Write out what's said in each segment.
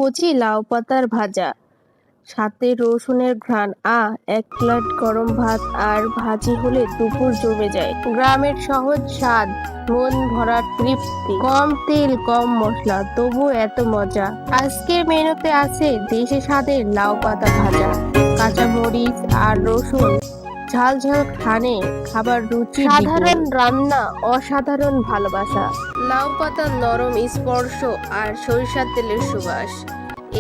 কচি লাউ পাতার ভাজা, সাথে রসুনের ঘ্রাণ। এক প্লেট গরম ভাত আর ভাজি হলে দুপুর জমে যায়। গ্রামের সহজ স্বাদ, মন ভরা তৃপ্তি। কম তেল, কম মশলা, তবু এত মজা। আজকের মেনুতে আছে দেশি স্বাদের লাউ পাতা ভাজা, কাঁচা মরিচ আর রসুন, ঝাল ঝাল ঘ্রাণে খাবার রুচি দ্বিগুণ। সাধারণ রান্না, অসাধারণ ভালোবাসা। লাউ পাতার নরম স্পর্শ আর সরিষার তেলের সুবাস,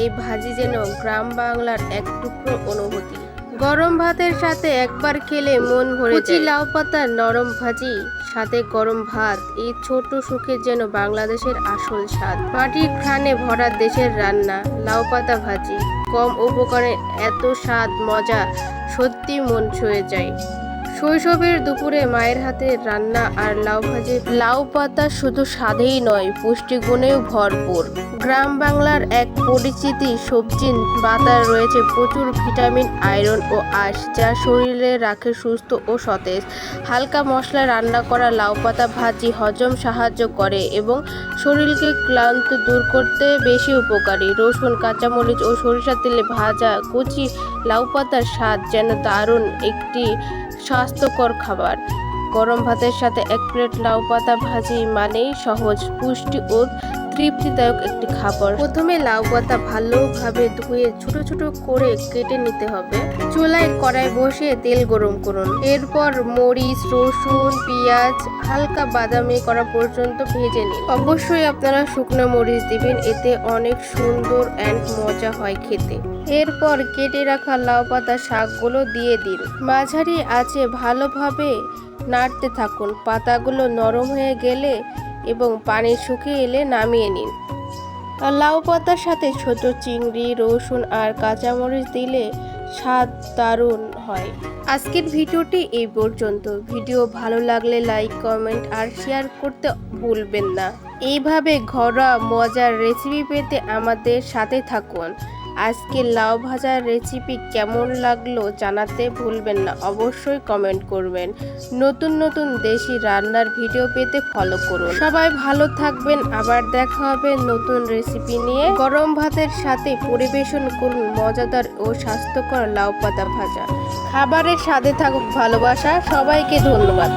এই ভাজি যেন গ্রাম বাংলার এক টুকরো অনুভূতি। গরম ভাতের সাথে একবার খেলে মন ভরে যায়। কচি লাউ পাতার নরম ভাজি, সাথে গরম ভাত, এই ছোট সুখে যেন বাংলাদেশের আসল স্বাদ। মাটির ঘ্রাণে ভরা দেশের রান্না, লাউ পাতা ভাজি। কম উপকরণে এত স্বাদ, মজা, সত্যি মন ছুঁয়ে যায়। শৈশবের দুপুরে মায়ের হাতের রান্না আর লাউ ভাজি। লাউ পাতা শুধু স্বাদেই নয়, পুষ্টিগুণেও ভরপুর। গ্রাম বাংলার এক পরিচিতি সবজি পাতায় রয়েছে প্রচুর ভিটামিন, আয়রন ও আঁশ, যা শরীরে রাখে সুস্থ ও সতেজ। হালকা মশলা রান্না করা লাউ পাতা ভাজি হজম সাহায্য করে এবং শরীরকে ক্লান্ত দূর করতে বেশি উপকারী। রসুন, কাঁচামরিচ ও সরিষার তেলে ভাজা কচি লাউ পাতার স্বাদ যেন দারুণ একটি স্বাস্থ্যকর খাবার। গরম ভাতের সাথে এক প্লেট লাউ পাতা ভাজি মানেই সহজ, পুষ্টি ও তৃপ্তিদায়ক একটি খাবার। প্রথমে লাউ পাতা ভালোভাবে ধুয়ে ছোট ছোট করে কেটে নিতে হবে। চুলায় কড়াই বসিয়ে তেল গরম করুন। এরপর মরিচ, রসুন, পেঁয়াজ হালকা বাদামি করা পর্যন্ত ভেজে নিন। অবশ্যই আপনারা শুকনো মরিচ দিবেন, এতে অনেক সুন্দর অ্যান্ড মজা হয় খেতে। এরপর কেটে রাখা লাউ পাতা শাকগুলো দিয়ে দিন। মাঝারি আঁচে ভালোভাবে নাড়তে থাকুন। পাতাগুলো নরম হয়ে গেলে এবং পানি শুকিয়ে এলে নামিয়ে নিন। লাউ পাতার সাথে ছোট চিংড়ি, রসুন আর কাঁচামরিচ দিলে স্বাদ দারুণ হয়। আজকের ভিডিওটি এই পর্যন্ত। ভিডিও ভালো লাগলে লাইক, কমেন্ট আর শেয়ার করতে ভুলবেন না। এইভাবে ঘরোয়া মজার রেসিপি পেতে আমাদের সাথে থাকুন। আজকের লাউ ভাজার রেসিপি কেমন লাগলো জানাতে ভুলবেন না, অবশ্যই কমেন্ট করবেন। নতুন নতুন দেশি রান্নার ভিডিও পেতে ফলো করুন। সবাই ভালো থাকবেন, আবার দেখা হবে নতুন রেসিপি নিয়ে। গরম ভাতের সাথে পরিবেশন করুন মজাদার ও স্বাস্থ্যকর লাউ পাতা ভাজা। খাবারের স্বাদে থাকুক ভালোবাসা। সবাইকে ধন্যবাদ।